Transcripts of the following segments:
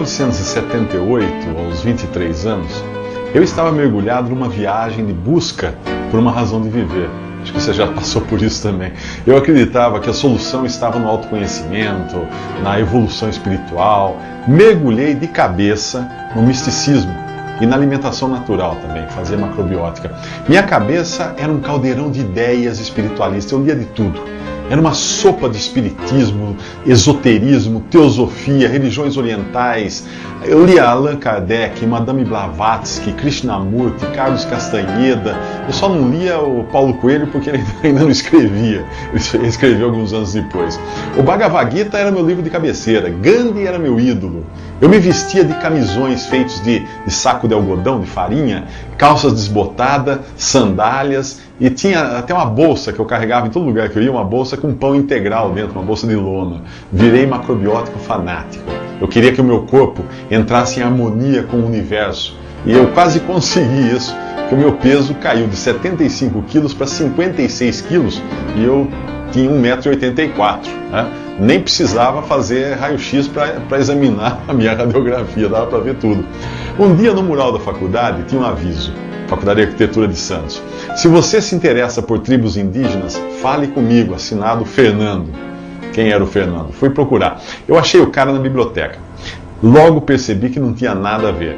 1978, aos 23 anos, eu estava mergulhado numa viagem de busca por uma razão de viver. Acho que você já passou por isso também. Eu acreditava que a solução estava no autoconhecimento, na evolução espiritual. Mergulhei de cabeça no misticismo e na alimentação natural também, fazer macrobiótica. Minha cabeça era um caldeirão de ideias espiritualistas, eu lia de tudo. Era uma sopa de espiritismo, esoterismo, teosofia, religiões orientais. Eu lia Allan Kardec, Madame Blavatsky, Krishnamurti, Carlos Castanheda. Eu só não lia o Paulo Coelho porque ele ainda não escrevia. Ele escreveu alguns anos depois. O Bhagavad Gita era meu livro de cabeceira. Gandhi era meu ídolo. Eu me vestia de camisões feitos de saco de algodão, de farinha, calças desbotadas, sandálias, e tinha até uma bolsa que eu carregava em todo lugar que eu ia, uma bolsa com pão integral dentro, uma bolsa de lona. Virei macrobiótico fanático. Eu queria que o meu corpo entrasse em harmonia com o universo. E eu quase consegui isso, que o meu peso caiu de 75 quilos para 56 quilos e eu tinha 1,84 m. Né? Nem precisava fazer raio-x para examinar a minha radiografia, dava para ver tudo. Um dia no mural da faculdade tinha um aviso, Faculdade de Arquitetura de Santos. Se você se interessa por tribos indígenas, fale comigo, assinado Fernando. Quem era o Fernando? Fui procurar. Eu achei o cara na biblioteca. Logo percebi que não tinha nada a ver.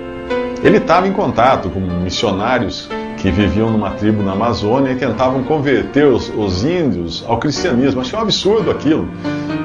Ele estava em contato com missionários que viviam numa tribo na Amazônia e tentavam converter os índios ao cristianismo. Achei um absurdo aquilo.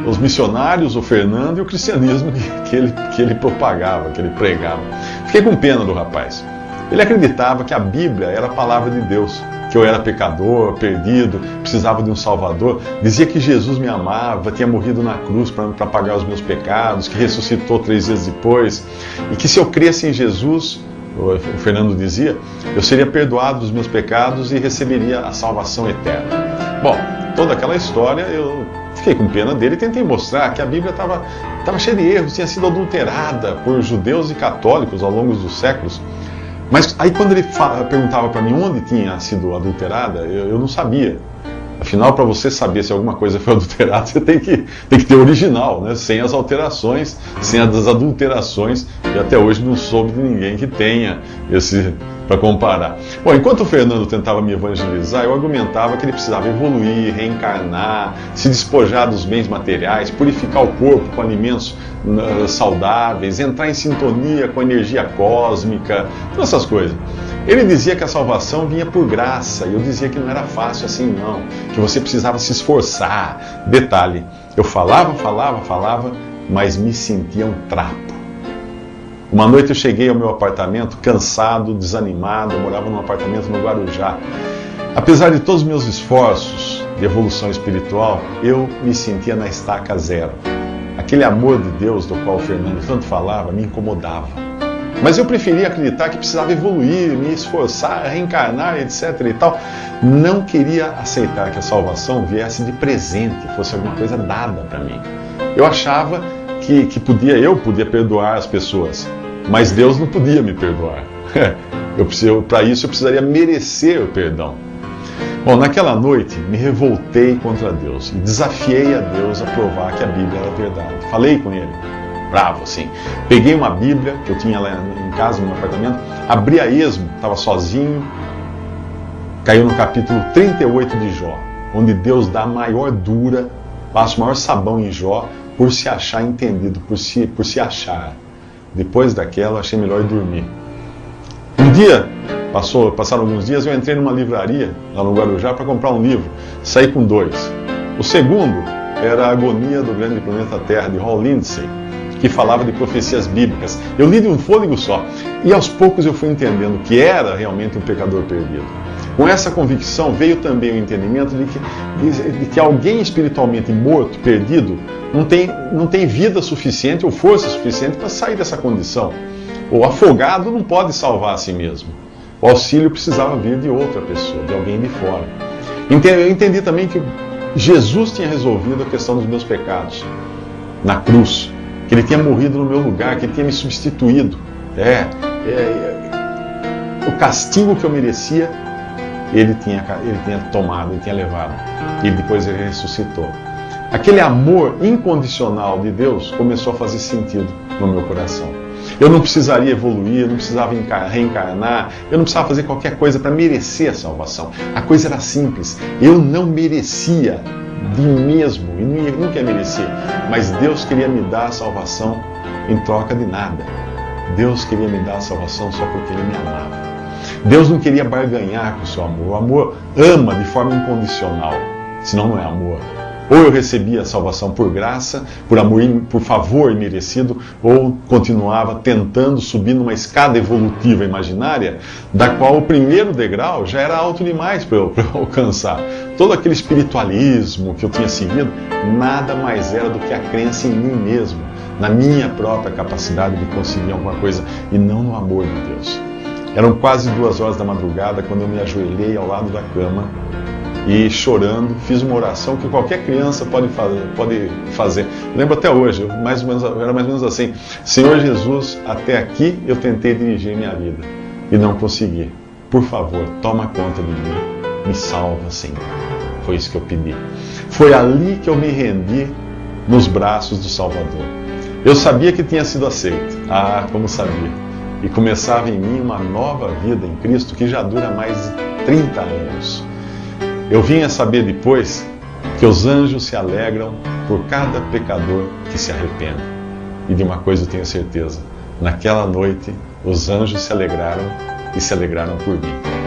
Os missionários, o Fernando e o cristianismo que ele propagava, que ele pregava. Fiquei com pena do rapaz. Ele acreditava que a Bíblia era a palavra de Deus, que eu era pecador, perdido, precisava de um salvador. Dizia que Jesus me amava, tinha morrido na cruz para pagar os meus pecados, que ressuscitou 3 dias depois, e que se eu cresce em Jesus, o Fernando dizia, eu seria perdoado dos meus pecados e receberia a salvação eterna. Bom, toda aquela história, eu fiquei com pena dele e tentei mostrar que a Bíblia estava cheia de erros, tinha sido adulterada por judeus e católicos ao longo dos séculos. Mas aí quando ele perguntava para mim onde tinha sido adulterada, eu não sabia. Afinal, para você saber se alguma coisa foi adulterada, você tem que ter o original, né? Sem as alterações, sem as adulterações, e até hoje não soube de ninguém que tenha esse para comparar. Bom, enquanto o Fernando tentava me evangelizar, eu argumentava que ele precisava evoluir, reencarnar, se despojar dos bens materiais, purificar o corpo com alimentos saudáveis, entrar em sintonia com a energia cósmica, todas essas coisas. Ele dizia que a salvação vinha por graça, e eu dizia que não era fácil assim não, que você precisava se esforçar. Detalhe, eu falava, mas me sentia um trapo. Uma noite eu cheguei ao meu apartamento cansado, desanimado, eu morava num apartamento no Guarujá. Apesar de todos os meus esforços de evolução espiritual, eu me sentia na estaca zero. Aquele amor de Deus do qual o Fernando tanto falava me incomodava. Mas eu preferia acreditar que precisava evoluir, me esforçar, reencarnar, etc. e tal. Não queria aceitar que a salvação viesse de presente, fosse alguma coisa dada para mim. Eu achava que eu podia perdoar as pessoas, mas Deus não podia me perdoar. Para isso eu precisaria merecer o perdão. Bom, naquela noite me revoltei contra Deus e desafiei a Deus a provar que a Bíblia era verdade. Falei com ele, bravo assim. Peguei uma Bíblia que eu tinha lá em casa, no meu apartamento, abri a esmo, estava sozinho, caiu no capítulo 38 de Jó, onde Deus dá a maior dura, passa o maior sabão em Jó, por se achar entendido, por se achar. Depois daquela, achei melhor dormir. Um dia, passaram alguns dias, eu entrei numa livraria, lá no Guarujá, para comprar um livro. Saí com 2. O segundo era A Agonia do Grande Planeta Terra, de Hal Lindsey, que falava de profecias bíblicas. Eu li de um fôlego só. E aos poucos eu fui entendendo que era realmente um pecador perdido. Com essa convicção veio também o entendimento de que alguém espiritualmente morto, perdido, não tem vida suficiente ou força suficiente para sair dessa condição. O afogado não pode salvar a si mesmo. O auxílio precisava vir de outra pessoa, de alguém de fora. Eu entendi também que Jesus tinha resolvido a questão dos meus pecados na cruz, que Ele tinha morrido no meu lugar, que Ele tinha me substituído. O castigo que eu merecia, Ele tinha tomado, Ele tinha levado. E depois Ele ressuscitou. Aquele amor incondicional de Deus começou a fazer sentido no meu coração. Eu não precisaria evoluir, eu não precisava reencarnar, eu não precisava fazer qualquer coisa para merecer a salvação. A coisa era simples. Eu não merecia de mim mesmo, e nunca ia merecer. Mas Deus queria me dar a salvação em troca de nada. Deus queria me dar a salvação só porque Ele me amava. Deus não queria barganhar com o seu amor. O amor ama de forma incondicional, senão não é amor. Ou eu recebia a salvação por graça, por favor imerecido, ou continuava tentando subir numa escada evolutiva imaginária, da qual o primeiro degrau já era alto demais para eu alcançar. Todo aquele espiritualismo que eu tinha seguido, nada mais era do que a crença em mim mesmo, na minha própria capacidade de conseguir alguma coisa, e não no amor de Deus. Eram quase 2 horas da madrugada quando eu me ajoelhei ao lado da cama e, chorando, fiz uma oração que qualquer criança pode fazer. Lembro até hoje, era mais ou menos assim: Senhor Jesus, até aqui eu tentei dirigir minha vida e não consegui. Por favor, toma conta de mim, me salva, Senhor. Foi isso que eu pedi. Foi ali que eu me rendi nos braços do Salvador. Eu sabia que tinha sido aceito. Ah, como sabia. E começava em mim uma nova vida em Cristo que já dura mais de 30 anos. Eu vim a saber depois que os anjos se alegram por cada pecador que se arrepende. E de uma coisa eu tenho certeza: naquela noite os anjos se alegraram e se alegraram por mim.